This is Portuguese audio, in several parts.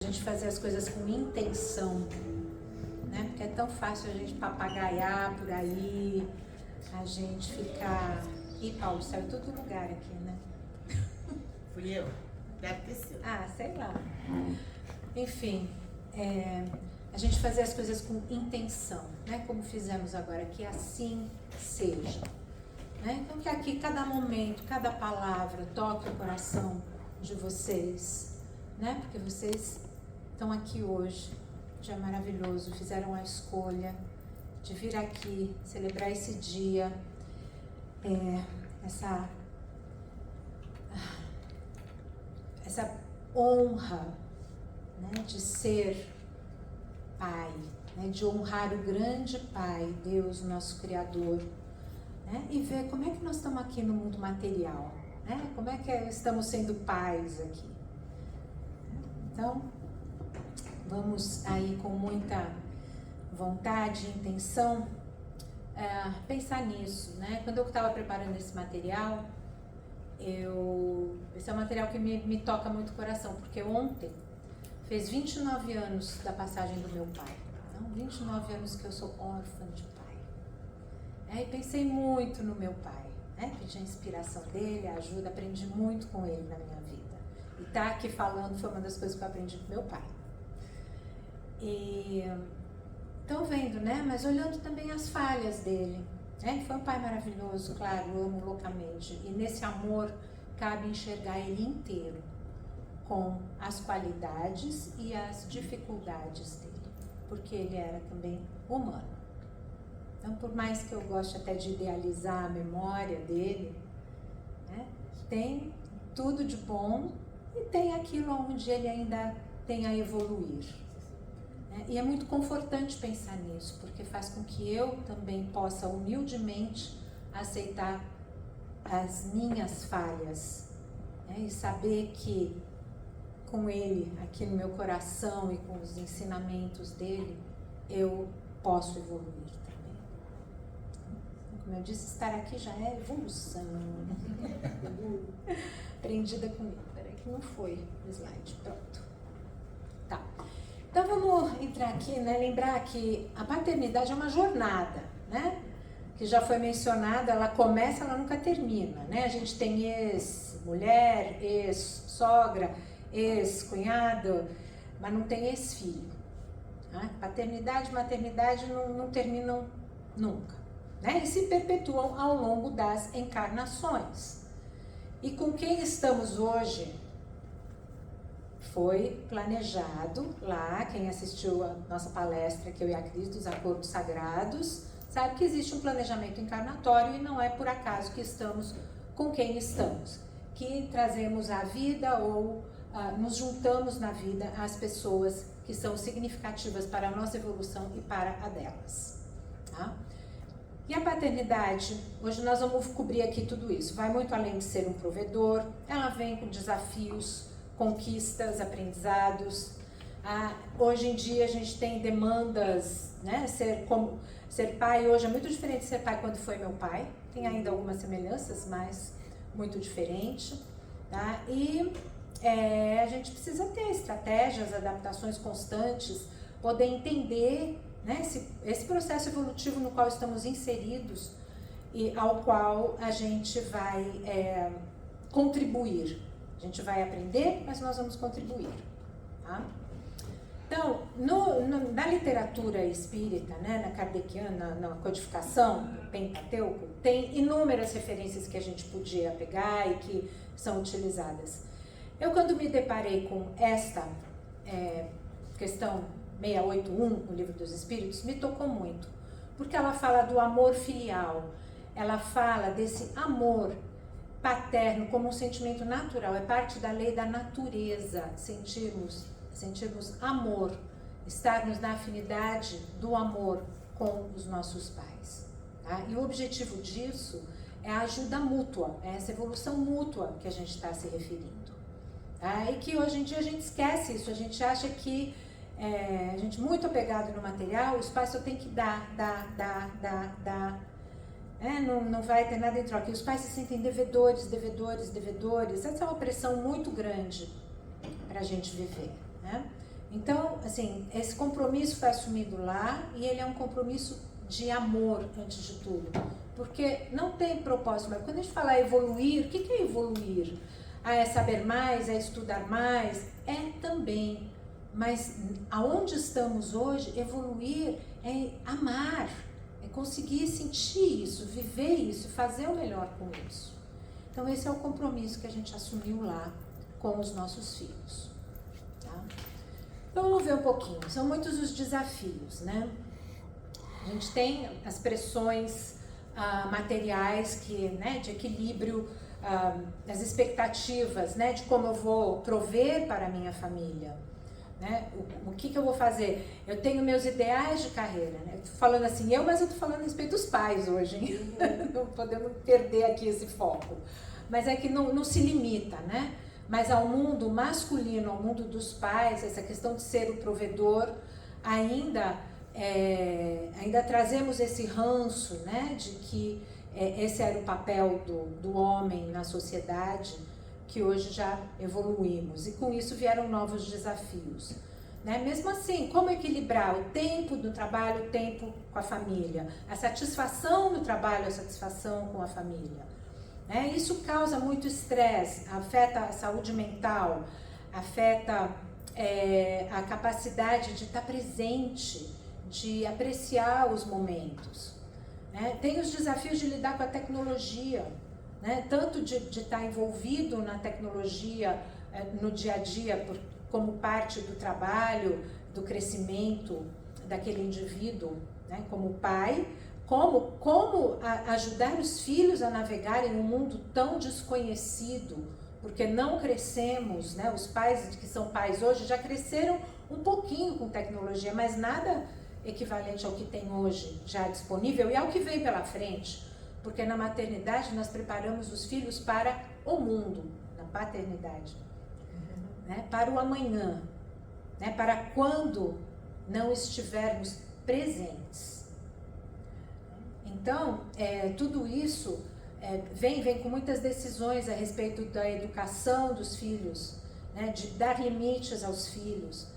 A gente fazer as coisas com intenção, né? Porque é tão fácil a gente papagaiar por aí, a gente ficar... Ih, Paulo, saiu todo lugar aqui, né? Fui eu? Deve ter sido. Ah, sei lá. Enfim, a gente fazer as coisas com intenção, né? Como fizemos agora, que assim seja. Né? Então que aqui cada momento, cada palavra toque o coração de vocês, né? Porque vocês estão aqui hoje, dia maravilhoso, fizeram a escolha de vir aqui, celebrar esse dia, essa honra, né, de ser pai, né, de honrar o grande Pai, Deus, nosso Criador, né, e ver como é que nós estamos aqui no mundo material, né, como é que estamos sendo pais aqui. Então, vamos aí com muita vontade e intenção pensar nisso, né? Quando eu estava preparando esse material, esse é um material que me toca muito o coração, porque ontem fez 29 anos da passagem do meu pai. Então, 29 anos que eu sou órfã de pai. E pensei muito no meu pai, né? Pedi a inspiração dele, a ajuda, aprendi muito com ele na minha vida. E estar aqui falando foi uma das coisas que eu aprendi com meu pai. E estão vendo, né? Mas olhando também as falhas dele. Né? Foi um pai maravilhoso, claro, eu amo loucamente. E nesse amor cabe enxergar ele inteiro, com as qualidades e as dificuldades dele, porque ele era também humano. Então, por mais que eu goste até de idealizar a memória dele, né? Tem tudo de bom e tem aquilo onde ele ainda tem a evoluir. E é muito confortante pensar nisso, porque faz com que eu também possa humildemente aceitar as minhas falhas, né? E saber que com ele aqui no meu coração e com os ensinamentos dele, eu posso evoluir também. Como eu disse, estar aqui já é evolução. Aprendida comigo. Peraí que não foi o slide. Pronto. Tá. Então vamos entrar aqui, né? Lembrar que a paternidade é uma jornada, né? Que já foi mencionada, ela começa, ela nunca termina, né? A gente tem ex-mulher, ex-sogra, ex-cunhado, mas não tem ex-filho. Né? Paternidade e maternidade não terminam nunca, né? E se perpetuam ao longo das encarnações. E com quem estamos hoje? Foi planejado lá, quem assistiu a nossa palestra, que eu e a Cris, dos acordos sagrados, sabe que existe um planejamento encarnatório e não é por acaso que estamos com quem estamos, que trazemos a vida ou nos juntamos na vida às pessoas que são significativas para a nossa evolução e para a delas. Tá? E a paternidade, hoje nós vamos cobrir aqui tudo isso, vai muito além de ser um provedor, ela vem com desafios, conquistas, aprendizados. Hoje em dia a gente tem demandas, né? Ser pai hoje é muito diferente de ser pai quando foi meu pai. Tem ainda algumas semelhanças, mas muito diferente. Tá? E a gente precisa ter estratégias, adaptações constantes, poder entender, né, esse processo evolutivo no qual estamos inseridos e ao qual a gente vai contribuir. A gente vai aprender, mas nós vamos contribuir. Tá? Então, na literatura espírita, né, na kardeciana, na codificação, Pentateuco, tem inúmeras referências que a gente podia pegar e que são utilizadas. Eu, quando me deparei com esta questão 681, no Livro dos Espíritos, me tocou muito, porque ela fala do amor filial, ela fala desse amor paterno como um sentimento natural, é parte da lei da natureza, sentirmos amor, estarmos na afinidade do amor com os nossos pais. Tá? E o objetivo disso é a ajuda mútua, é essa evolução mútua que a gente está se referindo. Tá? E que hoje em dia a gente esquece isso, a gente acha que a gente muito apegado no material, os pais só tem que dar. Não vai ter nada em troca. E os pais se sentem devedores. Essa é uma pressão muito grande para a gente viver, né? assim, esse compromisso foi assumido lá e ele é um compromisso de amor, antes de tudo. Porque não tem propósito, mas quando a gente fala evoluir, o que é evoluir? É saber mais, é estudar mais? É também. Mas aonde estamos hoje, evoluir é amar, é conseguir sentir isso, viver isso, fazer o melhor com isso. Então esse é o compromisso que a gente assumiu lá com os nossos filhos. Tá? Então vamos ver um pouquinho, são muitos os desafios, né? A gente tem as pressões materiais que, né, de equilíbrio, as expectativas, né, de como eu vou prover para a minha família, né, o que eu vou fazer. Eu tenho meus ideais de carreira, né, falando assim, mas eu estou falando a respeito dos pais hoje, hein? Não podemos perder aqui esse foco, mas é que não se limita, né, mas ao mundo masculino, ao mundo dos pais, essa questão de ser o provedor, ainda trazemos esse ranço, né, de que esse era o papel do homem na sociedade, que hoje já evoluímos. E com isso vieram novos desafios. Né? Mesmo assim, como equilibrar o tempo do trabalho, o tempo com a família? A satisfação do trabalho, a satisfação com a família. Né? Isso causa muito estresse, afeta a saúde mental, afeta a capacidade de estar presente, de apreciar os momentos. Né? Tem os desafios de lidar com a tecnologia, né? Tanto de estar envolvido na tecnologia no dia a dia como parte do trabalho, do crescimento daquele indivíduo, né? Como pai, como ajudar os filhos a navegarem um mundo tão desconhecido, porque não crescemos, né? Os pais que são pais hoje já cresceram um pouquinho com tecnologia, mas nada equivalente ao que tem hoje já disponível e ao que vem pela frente, porque na maternidade nós preparamos os filhos para o mundo, na paternidade, né? Para o amanhã, né? Para quando não estivermos presentes. Então, tudo isso vem com muitas decisões a respeito da educação dos filhos, né? De dar limites aos filhos.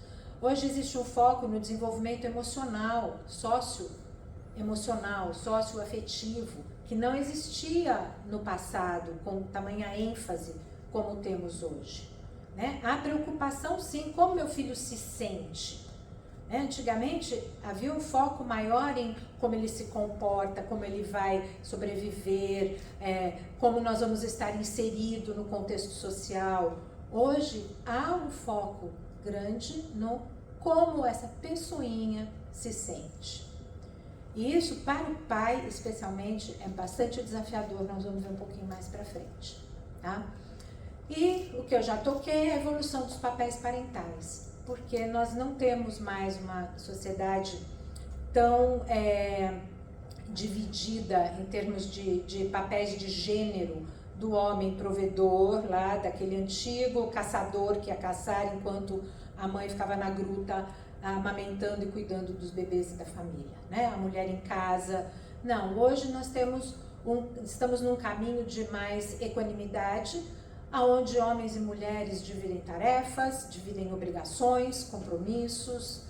Hoje existe um foco no desenvolvimento emocional, socioemocional, socioafetivo, que não existia no passado com tamanha ênfase como temos hoje. Né? Há preocupação sim, como meu filho se sente. Né? Antigamente havia um foco maior em como ele se comporta, como ele vai sobreviver, como nós vamos estar inserido no contexto social. Hoje há um foco grande no como essa pessoinha se sente. E isso, para o pai, especialmente, é bastante desafiador, nós vamos ver um pouquinho mais para frente. Tá? E o que eu já toquei é a evolução dos papéis parentais, porque nós não temos mais uma sociedade tão dividida em termos de papéis de gênero, do homem provedor, lá daquele antigo caçador que ia caçar enquanto a mãe ficava na gruta amamentando e cuidando dos bebês e da família, né? A mulher em casa. Não, hoje nós estamos num caminho de mais equanimidade, onde homens e mulheres dividem tarefas, dividem obrigações, compromissos.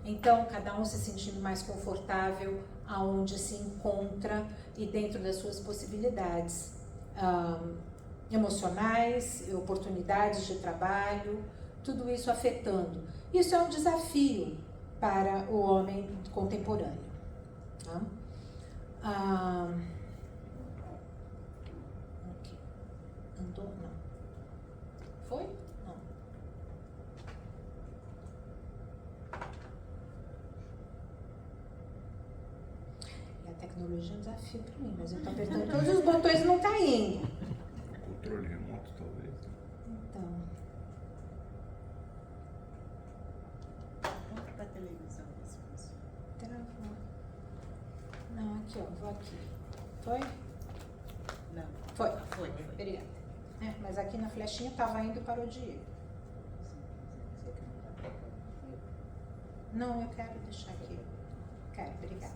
Então, cada um se sentindo mais confortável aonde se encontra e dentro das suas possibilidades emocionais, oportunidades de trabalho, tudo isso afetando. Isso é um desafio para o homem contemporâneo. Tá? Aqui. Andou? Não. Foi? Não. E a tecnologia é um desafio para mim, mas eu estou apertando todos os botões e não está indo. Controle remoto, talvez. Então. Para televisão, se fosse. Travou. Não, aqui, ó, vou aqui. Foi? Não. Foi. Foi. Obrigada. Mas aqui na flechinha estava indo para o Diego. Não, eu quero deixar aqui. Quero, obrigada.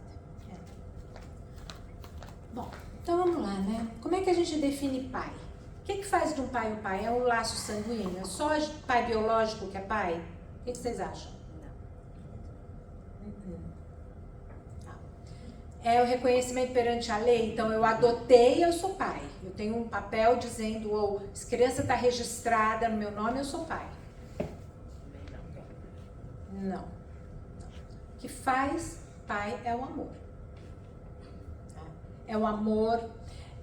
Bom, então vamos lá, né? Como é que a gente define pai? O que faz de um pai um pai? É um laço sanguíneo? É só pai biológico que é pai? O que vocês acham? Não. Tá. É o reconhecimento perante a lei. Então, eu adotei, eu sou pai. Eu tenho um papel dizendo, ou se criança está registrada no meu nome, eu sou pai. Não. O que faz pai é o amor. Tá? É o amor,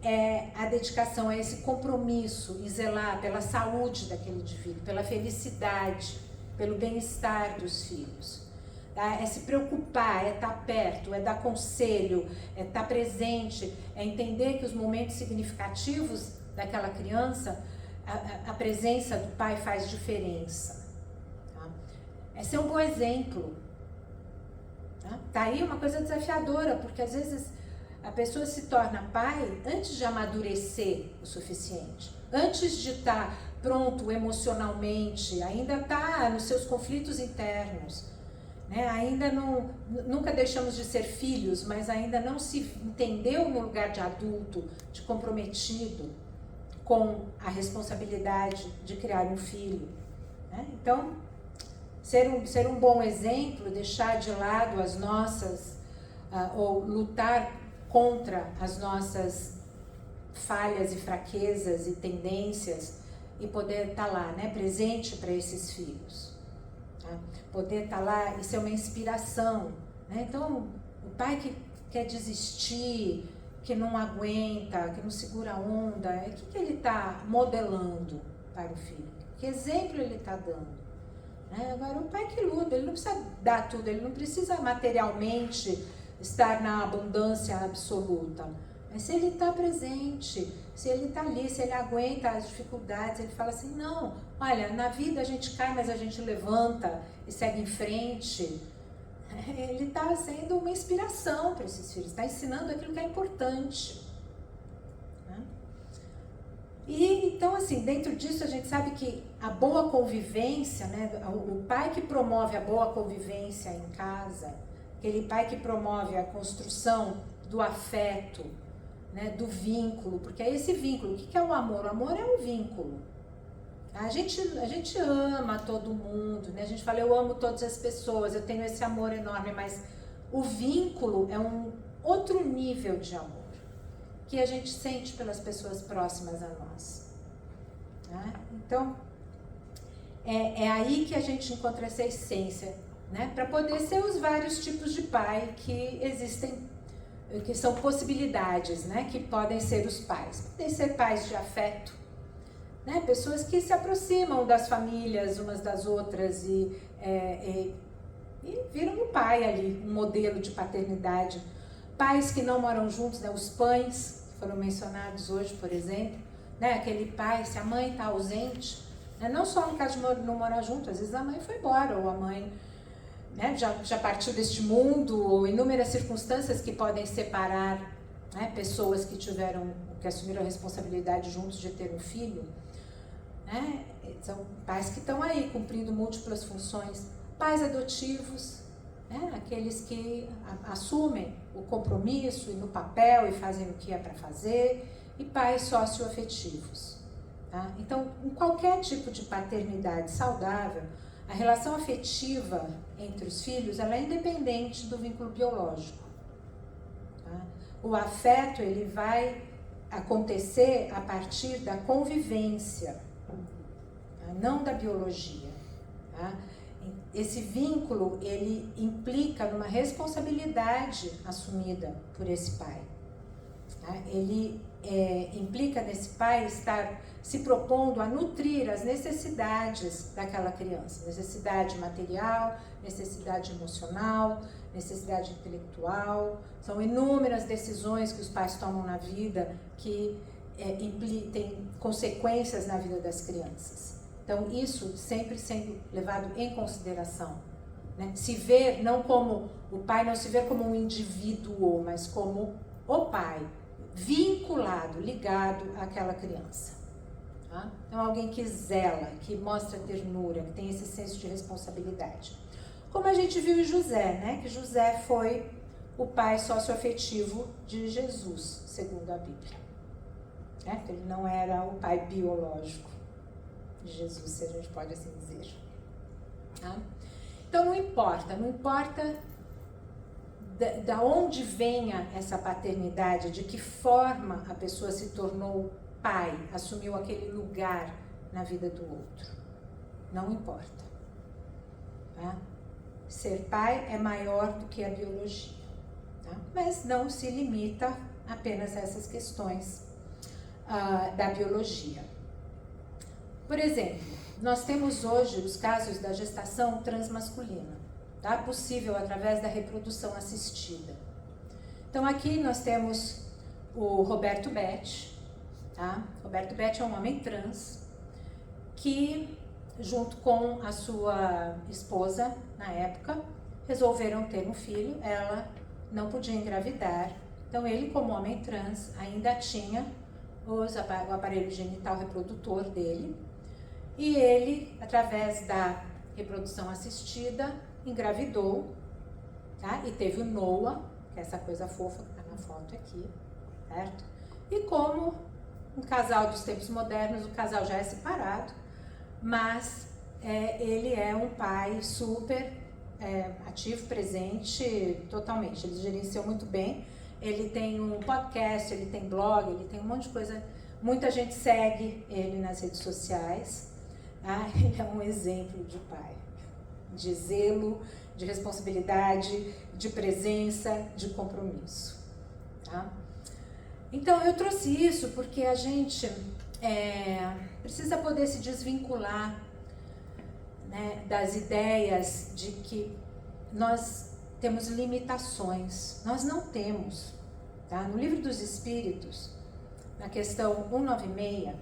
é a dedicação, é esse compromisso em zelar pela saúde daquele indivíduo, pela felicidade, pelo bem-estar dos filhos. Tá? É se preocupar, é estar perto, é dar conselho, é estar presente, é entender que os momentos significativos daquela criança, a presença do pai faz diferença. Tá? É ser um bom exemplo. Tá aí uma coisa desafiadora, porque às vezes a pessoa se torna pai antes de amadurecer o suficiente, antes de estar pronto emocionalmente, ainda está nos seus conflitos internos, né? Ainda não, nunca deixamos de ser filhos, mas ainda não se entendeu no lugar de adulto, de comprometido com a responsabilidade de criar um filho, né? Então, ser um bom exemplo, deixar de lado as nossas, ou lutar contra as nossas falhas e fraquezas e tendências e poder estar lá, né, presente para esses filhos. Tá? Poder estar lá e ser uma inspiração. Né? Então, o pai que quer desistir, que não aguenta, que não segura a onda, o que ele está modelando para o filho? Que exemplo ele está dando? Agora, o pai que luta, ele não precisa dar tudo, ele não precisa materialmente estar na abundância absoluta. Mas se ele está presente, se ele está ali, se ele aguenta as dificuldades, ele fala assim, não, olha, na vida a gente cai, mas a gente levanta e segue em frente. Ele está sendo uma inspiração para esses filhos, está ensinando aquilo que é importante. E então, assim, dentro disso a gente sabe que a boa convivência, né, o pai que promove a boa convivência em casa, aquele pai que promove a construção do afeto, né, do vínculo, porque é esse vínculo. O que é o amor? O amor é um vínculo. A gente ama todo mundo, né? A gente fala, eu amo todas as pessoas, eu tenho esse amor enorme, mas o vínculo é um outro nível de amor que a gente sente pelas pessoas próximas a nós. Né? Então, é aí que a gente encontra essa essência, né? Para poder ser os vários tipos de pai que existem, que são possibilidades, né? Que podem ser os pais. Podem ser pais de afeto, né? Pessoas que se aproximam das famílias umas das outras e viram um pai ali, um modelo de paternidade. Pais que não moram juntos, né? Os pães, que foram mencionados hoje, por exemplo, né? Aquele pai, se a mãe está ausente, né? Não só no caso de não morar junto, às vezes a mãe foi embora, ou a mãe, né, já partiu deste mundo, ou inúmeras circunstâncias que podem separar, né, pessoas que assumiram a responsabilidade juntos de ter um filho, né? São pais que estão aí cumprindo múltiplas funções, pais adotivos, né, aqueles que assumem o compromisso e no papel e fazem o que é para fazer, e pais socioafetivos. Tá? Então, em qualquer tipo de paternidade saudável, a relação afetiva entre os filhos ela é independente do vínculo biológico. Tá? O afeto ele vai acontecer a partir da convivência, tá? Não da biologia. Tá? Esse vínculo ele implica numa responsabilidade assumida por esse pai. Tá? Ele implica nesse pai estar se propondo a nutrir as necessidades daquela criança, necessidade material, necessidade emocional, necessidade intelectual. São inúmeras decisões que os pais tomam na vida que têm consequências na vida das crianças. Então, isso sempre sendo levado em consideração. Né? Se ver, não como, o pai não se vê como um indivíduo, mas como o pai, vinculado, ligado àquela criança. Tá? Então, alguém que zela, que mostra ternura, que tem esse senso de responsabilidade. Como a gente viu em José, né? Que José foi o pai socioafetivo de Jesus, segundo a Bíblia. Né? Ele não era o pai biológico de Jesus, se a gente pode assim dizer. Tá? Então, não importa da onde venha essa paternidade, de que forma a pessoa se tornou pai, assumiu aquele lugar na vida do outro. Não importa. Tá? Ser pai é maior do que a biologia. Tá? Mas não se limita apenas a essas questões da biologia. Por exemplo, nós temos hoje os casos da gestação transmasculina, tá? Possível através da reprodução assistida. Então aqui nós temos o Roberto Betti, tá? Roberto Betti é um homem trans que, junto com a sua esposa, na época, resolveram ter um filho. Ela não podia engravidar, então ele, como homem trans, ainda tinha o aparelho genital reprodutor dele, e ele, através da reprodução assistida, engravidou, tá? E teve o Noah, que é essa coisa fofa que está na foto aqui, certo? E como um casal dos tempos modernos, o casal já é separado, mas ele é um pai super ativo, presente, totalmente. Ele gerenciou muito bem. Ele tem um podcast, ele tem blog, ele tem um monte de coisa. Muita gente segue ele nas redes sociais. Tá? Ele é um exemplo de pai, de zelo, de responsabilidade, de presença, de compromisso. Tá? Então eu trouxe isso porque a gente precisa poder se desvincular, né, das ideias de que nós temos limitações. Nós não temos. Tá? No Livro dos Espíritos, na questão 196,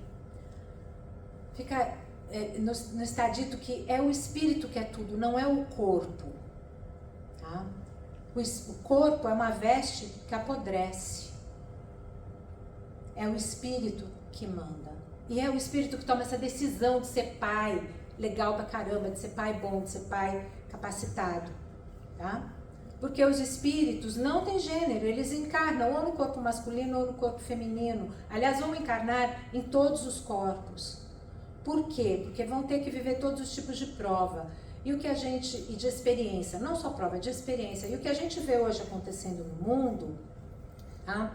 está dito que é o espírito que é tudo, não é o corpo. Tá? O corpo é uma veste que apodrece. É o espírito que manda. E é o espírito que toma essa decisão de ser pai legal pra caramba, de ser pai bom, de ser pai capacitado. Tá? Porque os espíritos não têm gênero, eles encarnam ou no corpo masculino ou no corpo feminino. Aliás, vão encarnar em todos os corpos. Por quê? Porque vão ter que viver todos os tipos de prova. E de experiência, não só prova, de experiência. E o que a gente vê hoje acontecendo no mundo, tá?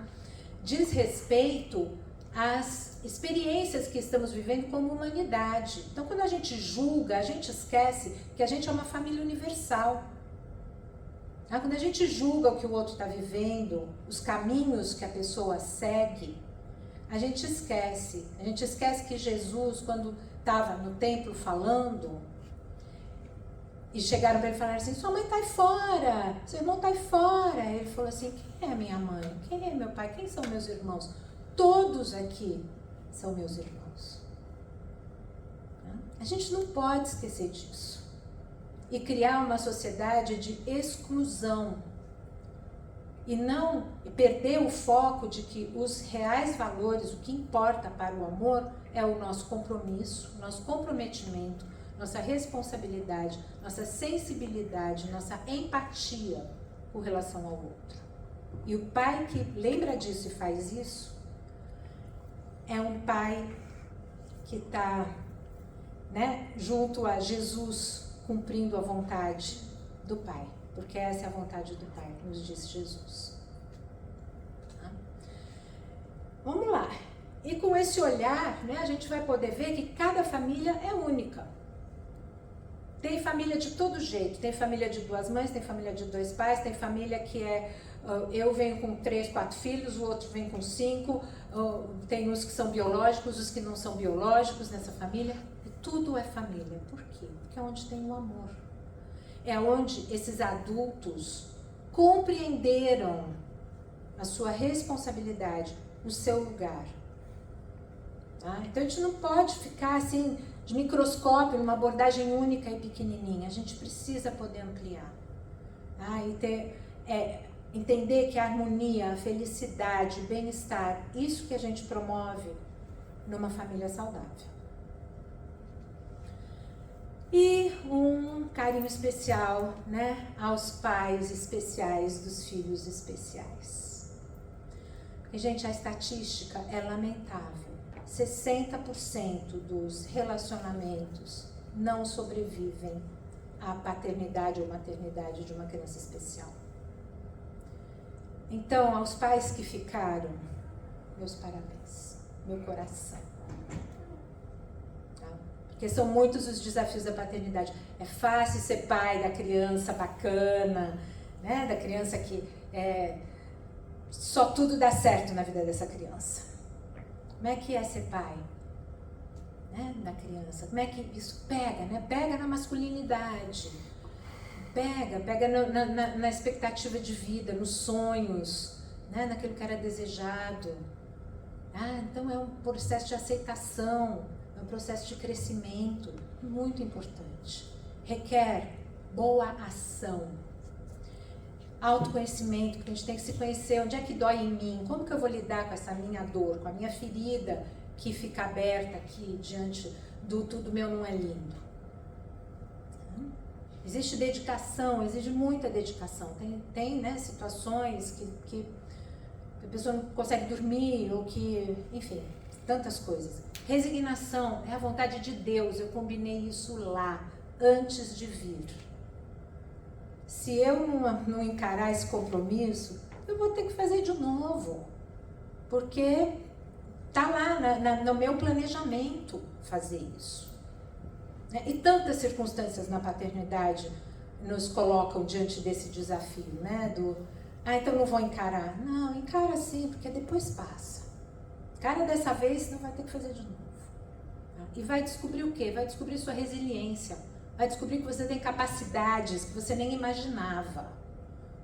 Diz respeito às experiências que estamos vivendo como humanidade. Então, quando a gente julga, a gente esquece que a gente é uma família universal. Tá? Quando a gente julga o que o outro está vivendo, os caminhos que a pessoa segue, a gente esquece. A gente esquece que Jesus, quando estava no templo falando, e chegaram para ele e falaram assim: sua mãe está aí fora, seu irmão está aí fora. Ele falou assim: quem é minha mãe? Quem é meu pai? Quem são meus irmãos? Todos aqui são meus irmãos. A gente não pode esquecer disso. E criar uma sociedade de exclusão. E não perder o foco de que os reais valores, o que importa para o amor, é o nosso compromisso, nosso comprometimento, nossa responsabilidade, nossa sensibilidade, nossa empatia com relação ao outro. E o pai que lembra disso e faz isso, é um pai que está, né, junto a Jesus, cumprindo a vontade do Pai. Porque essa é a vontade do Pai, nos disse Jesus. Tá? Vamos lá. E com esse olhar, né, a gente vai poder ver que cada família é única. Tem família de todo jeito. Tem família de 2 mães, tem família de 2 pais, tem família que eu venho com 3, 4 filhos, o outro vem com 5, tem os que são biológicos, os que não são biológicos nessa família. Tudo é família. Por quê? Porque é onde tem o amor. É onde esses adultos compreenderam a sua responsabilidade, o seu lugar. Tá? Então a gente não pode ficar assim de microscópio, numa abordagem única e pequenininha. A gente precisa poder ampliar. Tá? E entender que a harmonia, a felicidade, o bem-estar, isso que a gente promove numa família saudável. E um carinho especial, né, aos pais especiais dos filhos especiais. E, gente, a estatística é lamentável. 60% dos relacionamentos não sobrevivem à paternidade ou maternidade de uma criança especial. Então, aos pais que ficaram, meus parabéns, meu coração. Tá? Porque são muitos os desafios da paternidade. É fácil ser pai da criança bacana, né? Da criança que só tudo dá certo na vida dessa criança. Como é que é ser pai, né, da criança? Como é que isso pega, né? Pega na masculinidade, pega na expectativa de vida, nos sonhos, né, naquilo que era desejado. Então é um processo de aceitação, é um processo de crescimento muito importante. Requer boa ação. Autoconhecimento, porque a gente tem que se conhecer, onde é que dói em mim, como que eu vou lidar com essa minha dor, com a minha ferida que fica aberta aqui diante do tudo meu não é lindo. Existe dedicação, exige muita dedicação. Tem né, situações que a pessoa não consegue dormir, ou que, enfim, tantas coisas. Resignação é a vontade de Deus, eu combinei isso lá, antes de vir. Se eu não encarar esse compromisso, eu vou ter que fazer de novo, porque está lá no meu planejamento fazer isso. E tantas circunstâncias na paternidade nos colocam diante desse desafio, né? Então não vou encarar. Não, encara sim, porque depois passa. Encara dessa vez, senão vai ter que fazer de novo. E vai descobrir o quê? Vai descobrir sua resiliência. Vai descobrir que você tem capacidades que você nem imaginava.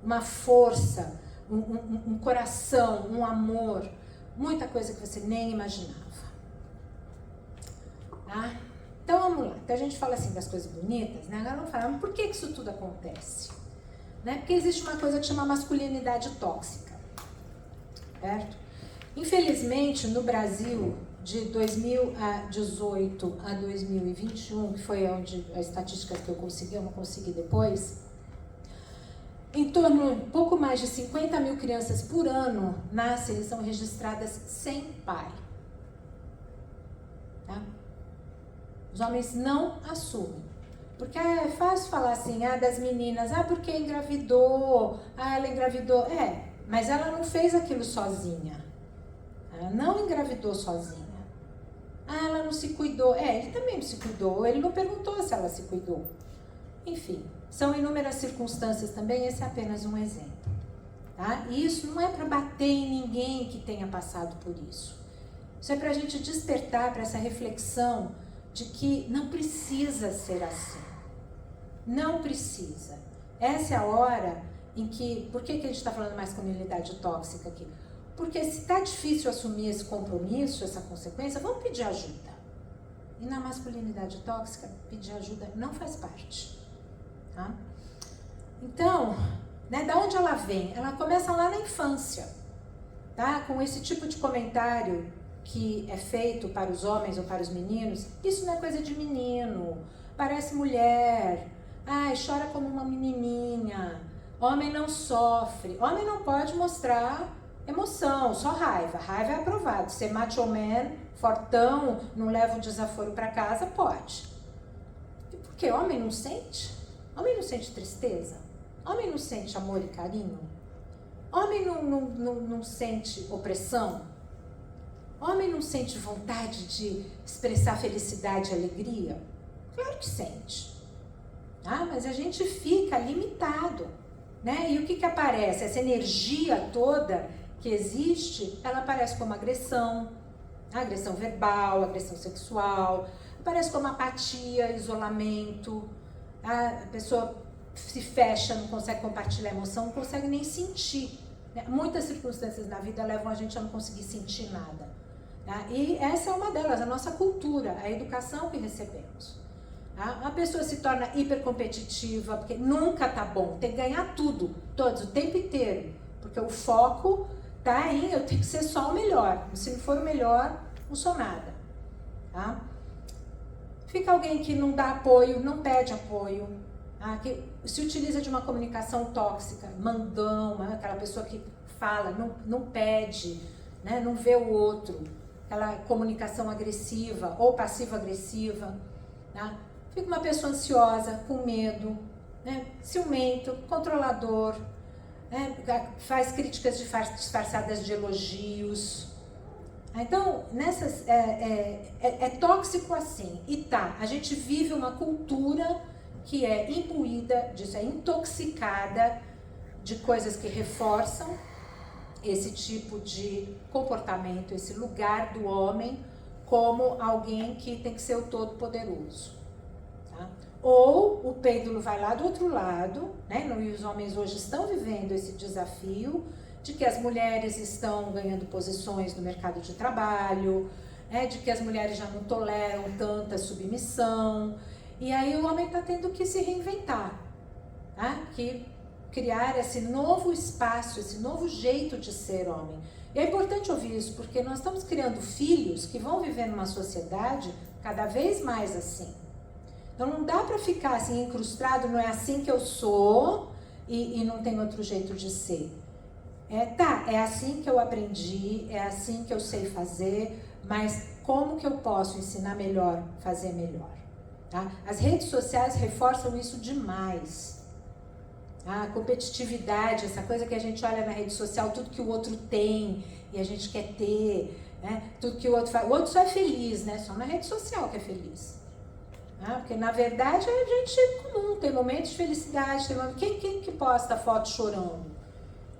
Uma força, um coração, um amor, muita coisa que você nem imaginava. Tá? Então vamos lá. Então a gente fala assim das coisas bonitas, né? Agora vamos falar, mas por que isso tudo acontece? Né? Porque existe uma coisa que chama masculinidade tóxica. Certo? Infelizmente, no Brasil, de 2018 a 2021, que foi onde as estatísticas que eu não consegui depois, em torno de pouco mais de 50 mil crianças por ano nascem e são registradas sem pai. Tá? Os homens não assumem. Porque é fácil falar assim, das meninas, porque engravidou, ela engravidou. Mas ela não fez aquilo sozinha. Ela não engravidou sozinha. Ela não se cuidou. Ele também não se cuidou. Ele não perguntou se ela se cuidou. Enfim, são inúmeras circunstâncias também. Esse é apenas um exemplo. Tá? E isso não é para bater em ninguém que tenha passado por isso. Isso é para a gente despertar para essa reflexão de que não precisa ser assim. Não precisa. Essa é a hora em que... Por que a gente está falando mais masculinidade tóxica aqui? Porque se está difícil assumir esse compromisso, essa consequência, vamos pedir ajuda. E na masculinidade tóxica, pedir ajuda não faz parte. Tá? Então, né, da onde ela vem? Ela começa lá na infância. Tá? Com esse tipo de comentário que é feito para os homens ou para os meninos, isso não é coisa de menino, parece mulher, chora como uma menininha, homem não sofre, homem não pode mostrar emoção, só raiva. Raiva é aprovado. Ser macho man, fortão, não leva o desaforo para casa, pode. E por quê? Homem não sente? Homem não sente tristeza? Homem não sente amor e carinho? Homem não sente opressão? Homem não sente vontade de expressar felicidade e alegria? Claro que sente. Mas a gente fica limitado. Né? E o que aparece? Essa energia toda que existe, ela aparece como agressão verbal, agressão sexual, aparece como apatia, isolamento, a pessoa se fecha, não consegue compartilhar emoção, não consegue nem sentir. Né? Muitas circunstâncias na vida levam a gente a não conseguir sentir nada. Tá? E essa é uma delas, a nossa cultura, a educação que recebemos. A pessoa se torna hipercompetitiva, porque nunca tá bom, tem que ganhar tudo, todos, o tempo inteiro, porque o foco tá em eu tenho que ser só o melhor, se não for o melhor, não sou nada. Tá? Fica alguém que não dá apoio, não pede apoio, que se utiliza de uma comunicação tóxica, mandão, aquela pessoa que fala, não pede, né, não vê o outro, aquela comunicação agressiva ou passivo-agressiva. Tá? Fica uma pessoa ansiosa, com medo, né, ciumento, controlador, faz críticas disfarçadas de elogios. Então, é tóxico assim. E a gente vive uma cultura que é imbuída disso, é intoxicada de coisas que reforçam esse tipo de comportamento, esse lugar do homem como alguém que tem que ser o todo-poderoso. Tá? Ou o pêndulo vai lá do outro lado, né? E os homens hoje estão vivendo esse desafio de que as mulheres estão ganhando posições no mercado de trabalho, de que as mulheres já não toleram tanta submissão, e aí o homem está tendo que se reinventar, tá? Que criar esse novo espaço, esse novo jeito de ser homem. E é importante ouvir isso, porque nós estamos criando filhos que vão viver numa sociedade cada vez mais assim. Então não dá para ficar assim incrustado, não é assim que eu sou e não tem outro jeito de ser. É assim que eu aprendi, é assim que eu sei fazer, mas como que eu posso ensinar melhor, fazer melhor? Tá? As redes sociais reforçam isso demais. A competitividade, essa coisa que a gente olha na rede social, tudo que o outro tem e a gente quer ter, né? Tudo que o outro faz. O outro só é feliz, né? Só na rede social que é feliz. Porque na verdade a gente é comum, tem momentos de felicidade. Quem que posta foto chorando?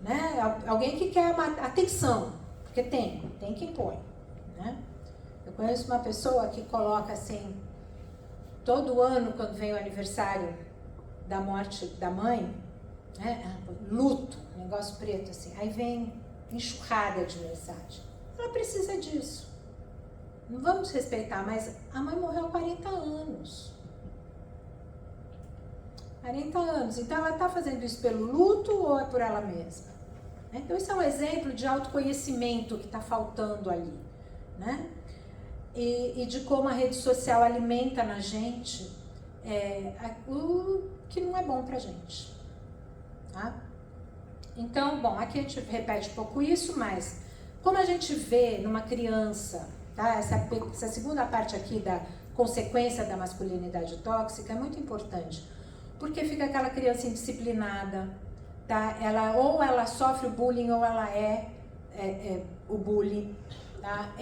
Né? Alguém que quer uma atenção, porque tem quem põe, né? Eu conheço uma pessoa que coloca assim, todo ano quando vem o aniversário da morte da mãe, né? Luto, negócio preto assim, aí vem enxurrada de mensagem. Ela precisa disso. Não vamos respeitar, mas a mãe morreu há 40 anos. 40 anos. Então ela está fazendo isso pelo luto ou é por ela mesma? Então isso é um exemplo de autoconhecimento que está faltando ali, né? E de como a rede social alimenta na gente o que não é bom pra gente, tá? Então, bom, aqui a gente repete um pouco isso, mas como a gente vê numa criança, tá? Essa segunda parte aqui da consequência da masculinidade tóxica é muito importante, porque fica aquela criança indisciplinada, tá? Ela sofre o bullying ou ela é o bullying, tá?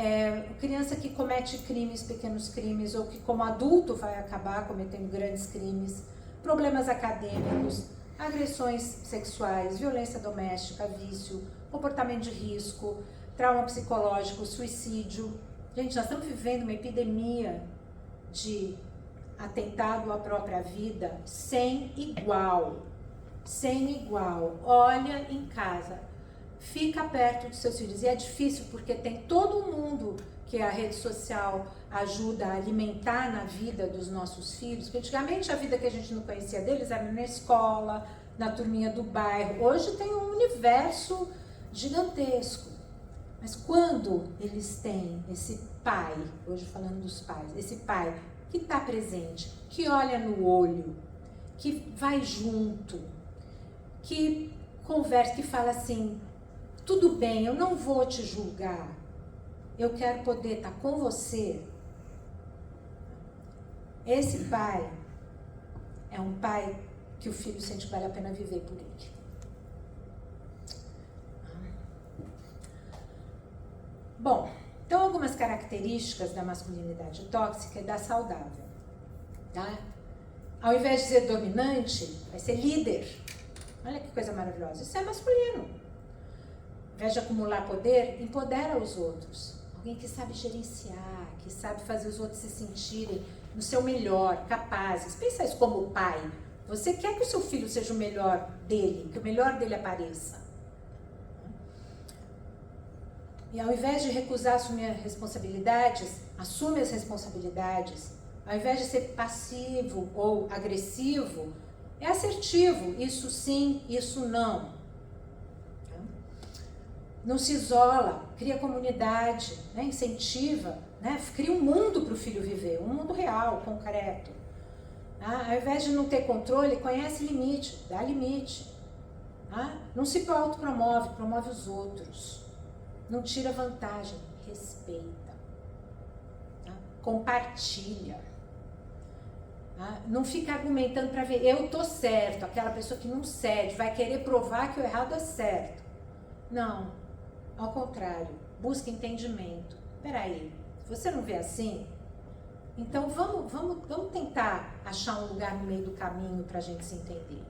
Criança que comete crimes, pequenos crimes, ou que como adulto vai acabar cometendo grandes crimes, problemas acadêmicos, agressões sexuais, violência doméstica, vício, comportamento de risco, trauma psicológico, suicídio. Gente, nós estamos vivendo uma epidemia de atentado à própria vida sem igual. Sem igual. Olha em casa, fica perto dos seus filhos. E é difícil porque tem todo mundo que a rede social ajuda a alimentar na vida dos nossos filhos. Porque antigamente a vida que a gente não conhecia deles era na escola, na turminha do bairro. Hoje tem um universo gigantesco. Mas quando eles têm esse pai, hoje falando dos pais, esse pai que está presente, que olha no olho, que vai junto, que conversa, que fala assim, tudo bem, eu não vou te julgar, eu quero poder estar com você. Esse pai é um pai que o filho sente que vale a pena viver por ele. Bom, então algumas características da masculinidade tóxica e da saudável, tá? Ao invés de ser dominante, vai ser líder. Olha que coisa maravilhosa. Isso é masculino. Ao invés de acumular poder, empodera os outros. Alguém que sabe gerenciar, que sabe fazer os outros se sentirem no seu melhor, capazes. Pensa isso como pai. Você quer que o seu filho seja o melhor dele, que o melhor dele apareça. E ao invés de recusar assumir responsabilidades, assume as responsabilidades. Ao invés de ser passivo ou agressivo, é assertivo. Isso sim, isso não. Não se isola, cria comunidade, né? Incentiva, né? Cria um mundo para o filho viver, um mundo real, concreto. Ao invés de não ter controle, conhece limite, dá limite. Não se autopromove, promove os outros. Não tira vantagem, respeita. Compartilha. Tá? Não fica argumentando para ver, eu tô certo, aquela pessoa que não cede, vai querer provar que o errado é certo. Não, ao contrário, busca entendimento. Peraí, você não vê assim? Então vamos tentar achar um lugar no meio do caminho para a gente se entender.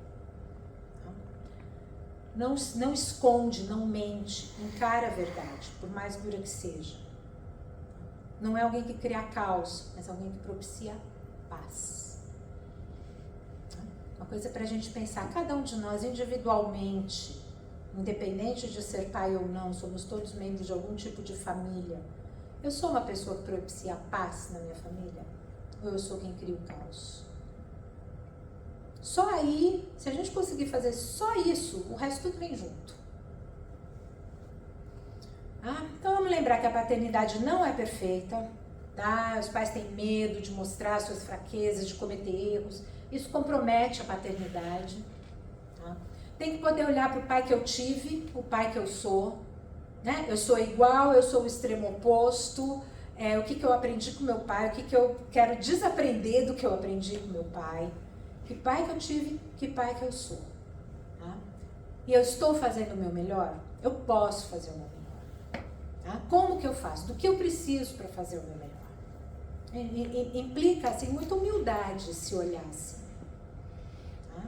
Não esconde, não mente, encara a verdade, por mais dura que seja. Não é alguém que cria caos, mas alguém que propicia paz. Uma coisa para a gente pensar, cada um de nós individualmente, independente de ser pai ou não, somos todos membros de algum tipo de família. Eu sou uma pessoa que propicia paz na minha família? Ou eu sou quem cria o caos? Só aí, se a gente conseguir fazer só isso, o resto tudo vem junto. Então vamos lembrar que a paternidade não é perfeita, tá? Os pais têm medo de mostrar suas fraquezas, de cometer erros. Isso compromete a paternidade. Tá? Tem que poder olhar para o pai que eu tive, o pai que eu sou. Né? Eu sou igual, eu sou o extremo oposto. O que eu aprendi com meu pai, o que eu quero desaprender do que eu aprendi com meu pai. Que pai que eu tive, que pai que eu sou. Tá? E eu estou fazendo o meu melhor? Eu posso fazer o meu melhor. Tá? Como que eu faço? Do que eu preciso para fazer o meu melhor? Implica assim, muita humildade se olhar assim. Tá?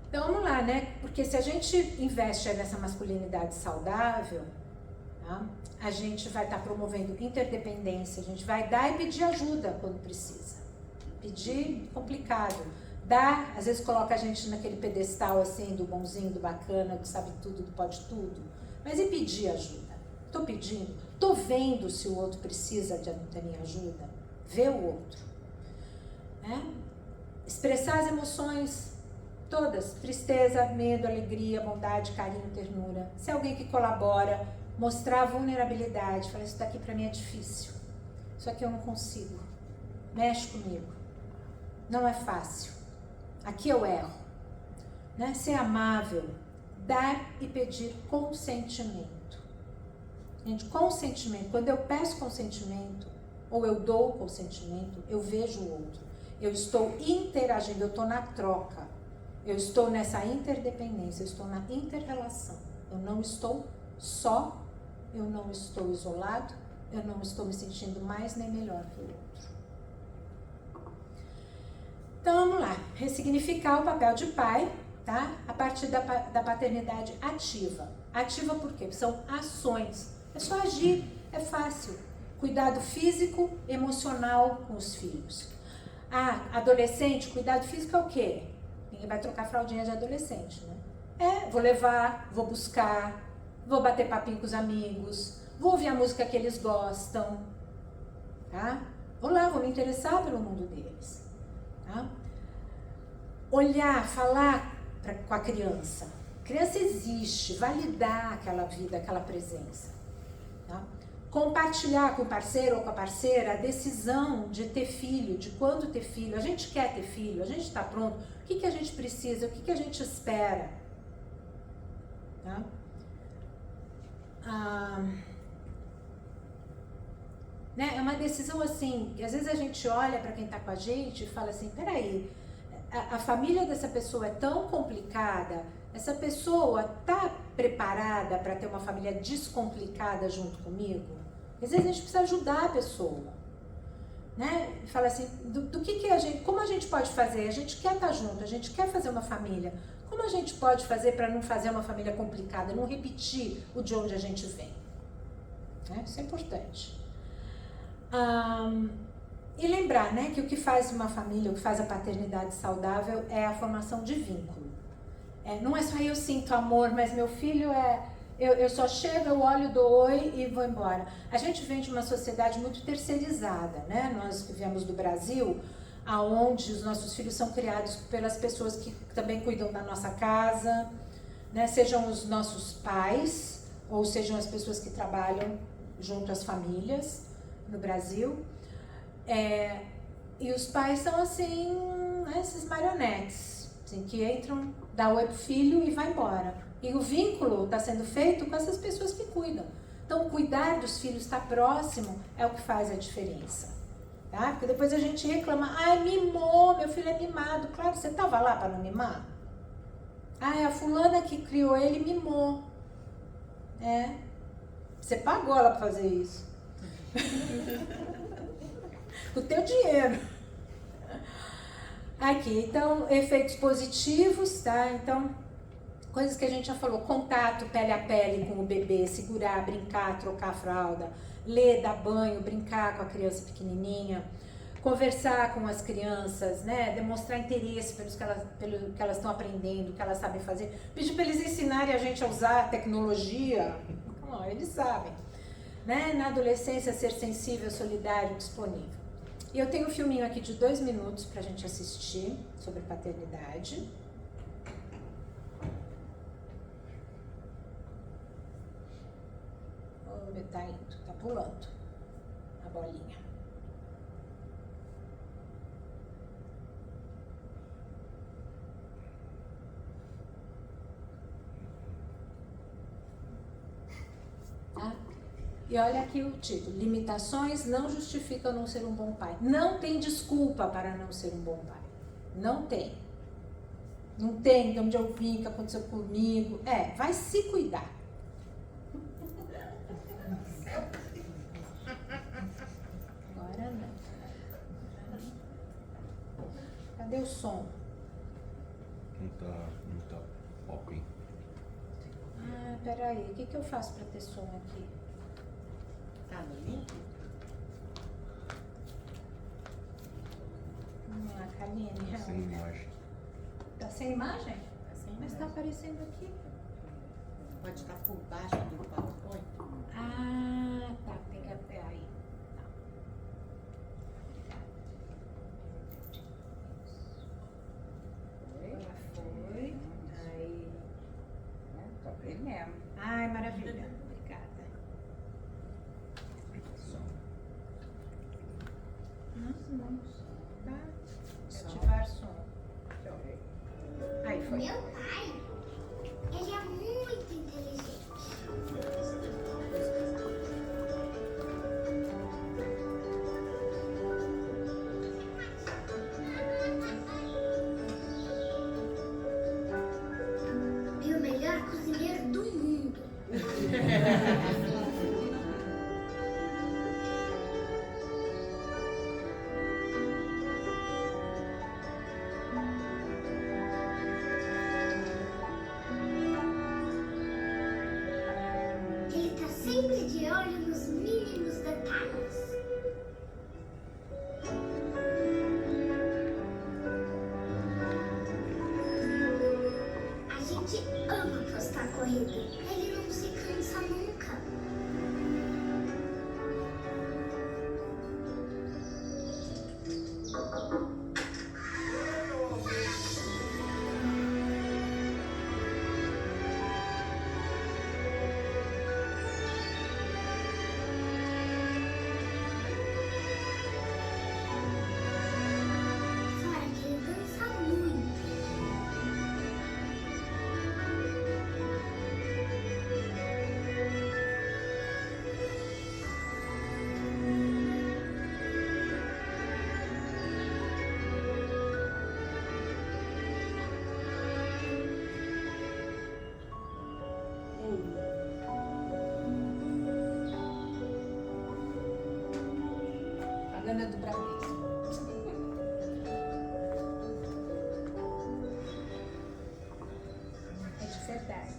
Então vamos lá, né? Porque se a gente investe nessa masculinidade saudável, tá? A gente vai estar promovendo interdependência, a gente vai dar e pedir ajuda quando precisa. Pedir complicado. Dar, às vezes coloca a gente naquele pedestal assim, do bonzinho, do bacana, do sabe tudo, do pode tudo. Mas e pedir ajuda? Estou pedindo, estou vendo se o outro precisa da minha ajuda. Ver o outro. Né? Expressar as emoções todas. Tristeza, medo, alegria, bondade, carinho, ternura. Se é alguém que colabora, mostrar vulnerabilidade. Falar, isso daqui para mim é difícil. Isso aqui eu não consigo. Mexe comigo. Não é fácil. Aqui eu erro. Né? Ser amável. Dar e pedir consentimento. Gente, consentimento. Quando eu peço consentimento, ou eu dou consentimento, eu vejo o outro. Eu estou interagindo, eu estou na troca. Eu estou nessa interdependência, eu estou na inter-relação. Eu não estou só, eu não estou isolado, eu não estou me sentindo mais nem melhor que o outro. Então vamos lá, ressignificar o papel de pai, tá? A partir da paternidade ativa. Ativa por quê? São ações. É só agir, é fácil. Cuidado físico, emocional com os filhos. Adolescente, cuidado físico é o quê? Ninguém vai trocar fraldinha de adolescente, né? Vou levar, vou buscar, vou bater papinho com os amigos, vou ouvir a música que eles gostam, tá? Vou lá, vou me interessar pelo mundo deles. Tá? Olhar, falar com a criança. A criança existe, validar aquela vida, aquela presença. Tá? Compartilhar com o parceiro ou com a parceira a decisão de ter filho, de quando ter filho. A gente quer ter filho, a gente está pronto. O que a gente precisa, o que a gente espera. Tá? Né? É uma decisão assim, que às vezes a gente olha para quem está com a gente e fala assim, peraí, a família dessa pessoa é tão complicada, essa pessoa está preparada para ter uma família descomplicada junto comigo? Às vezes a gente precisa ajudar a pessoa, né? E fala assim, do que a gente, como a gente pode fazer? A gente quer estar junto, a gente quer fazer uma família. Como a gente pode fazer para não fazer uma família complicada, não repetir o de onde a gente vem? Né? Isso é importante. E lembrar, né, que o que faz uma família, o que faz a paternidade saudável é a formação de vínculo. Não é só eu sinto amor, mas meu filho eu só chego, eu olho, dou oi e vou embora. A gente vem de uma sociedade muito terceirizada, né? Nós que viemos do Brasil, aonde os nossos filhos são criados pelas pessoas que também cuidam da nossa casa, né? Sejam os nossos pais, ou sejam as pessoas que trabalham junto às famílias no Brasil. E os pais são assim, né, esses marionetes, assim, que entram, dá oi pro filho e vai embora. E o vínculo está sendo feito com essas pessoas que cuidam. Então, cuidar dos filhos, estar próximo, é o que faz a diferença. Tá? Porque depois a gente reclama, ai, mimou, meu filho é mimado. Claro, você estava lá para não mimar? Ai, a fulana que criou ele mimou. É, você pagou ela para fazer isso. O teu dinheiro. Aqui, então, efeitos positivos, tá? Então, coisas que a gente já falou, contato pele a pele com o bebê, segurar, brincar, trocar a fralda, ler, dar banho, brincar com a criança pequenininha, conversar com as crianças, né? Demonstrar interesse pelo que elas estão aprendendo, o que elas sabem fazer. Pedir para eles ensinarem a gente a usar a tecnologia, eles sabem. Né? Na adolescência, ser sensível, solidário, disponível. E eu tenho um filminho aqui de 2 minutos pra gente assistir sobre paternidade. Tá indo, tá pulando a bolinha. Tá? E olha aqui o título: limitações não justificam não ser um bom pai. Não tem desculpa para não ser um bom pai. Não tem. Não tem de onde eu vim, o que aconteceu comigo. Vai se cuidar. Agora não. Cadê o som? Não tá popping. Peraí, o que eu faço para ter som aqui? Tá no link? Vamos lá, Kaline, Sem imagem. Tá sem imagem? Tá sem Mas tá imagem. aparecendo aqui. Pode estar por baixo do PowerPoint. Tá, tem que até aí. Tá. Obrigada. Foi. Aí. Tá bem mesmo. Ai, maravilha. Obrigada. Não. Tá. Ativar som. Aí foi. Meu pai, ele é muito inteligente. E o melhor cozinheiro do mundo. Ele tá sempre de olho nos mínimos detalhes. A gente ama postar corrida. Ele não se cansa nunca. Fora que ele dança muito. Pagando do Bradesco. É de verdade.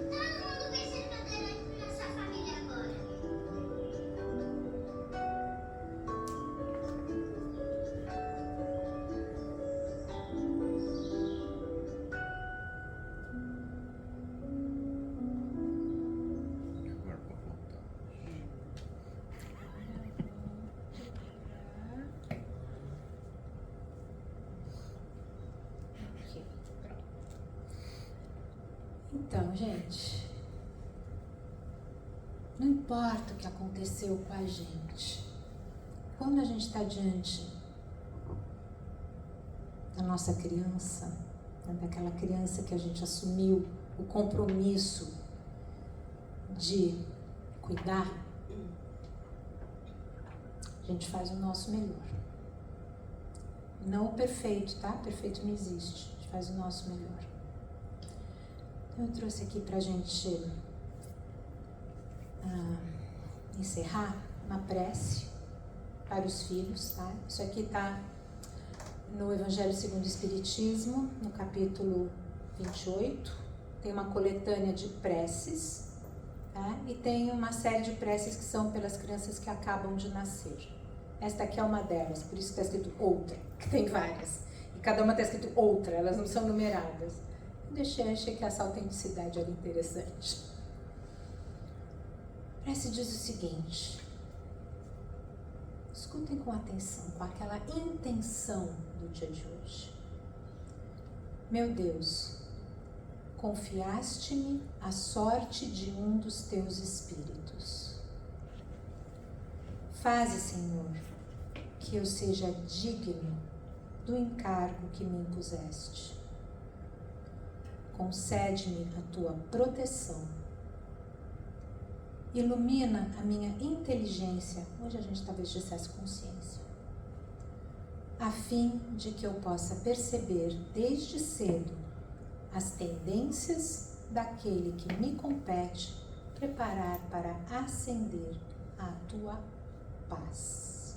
Todo mundo vai ser cadeirante nessa família agora. Agora pra voltar. Aqui, pronto. Então, gente, não importa o que aconteceu com a gente, quando a gente está diante da nossa criança, né, daquela criança que a gente assumiu o compromisso de cuidar, gente faz o nosso melhor. Não o perfeito, tá? Perfeito não existe. A gente faz o nosso melhor. Então eu trouxe aqui pra gente encerrar uma prece para os filhos, tá? Isso aqui tá no Evangelho segundo o Espiritismo, no capítulo 28. Tem uma coletânea de preces, tá? E tem uma série de preces que são pelas crianças que acabam de nascer. Esta aqui é uma delas, por isso que está escrito outra, que tem várias. E cada uma está escrito outra, elas não são numeradas. Achei que essa autenticidade era interessante. A prece diz o seguinte: escutem com atenção, com aquela intenção do dia de hoje. Meu Deus, confiaste-me a sorte de um dos teus espíritos. Faze, Senhor, que eu seja digno do encargo que me impuseste. Concede-me a tua proteção. Ilumina a minha inteligência, hoje a gente talvez dissesse consciência, a fim de que eu possa perceber desde cedo as tendências daquele que me compete preparar para ascender à tua paz.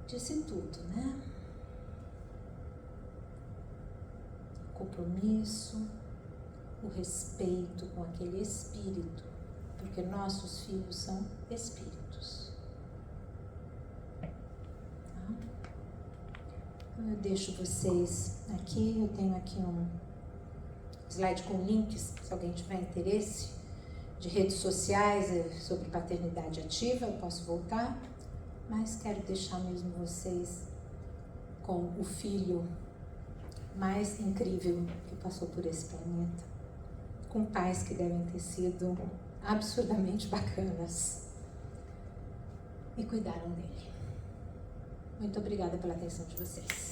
Disse tudo, né? O compromisso, o respeito com aquele espírito, porque nossos filhos são espíritos. Tá? Então eu deixo vocês aqui, eu tenho aqui um slide com links, se alguém tiver interesse, de redes sociais sobre paternidade ativa, eu posso voltar, mas quero deixar mesmo vocês com o filho mais incrível que passou por esse planeta, com pais que devem ter sido absurdamente bacanas e cuidaram dele. Muito obrigada pela atenção de vocês.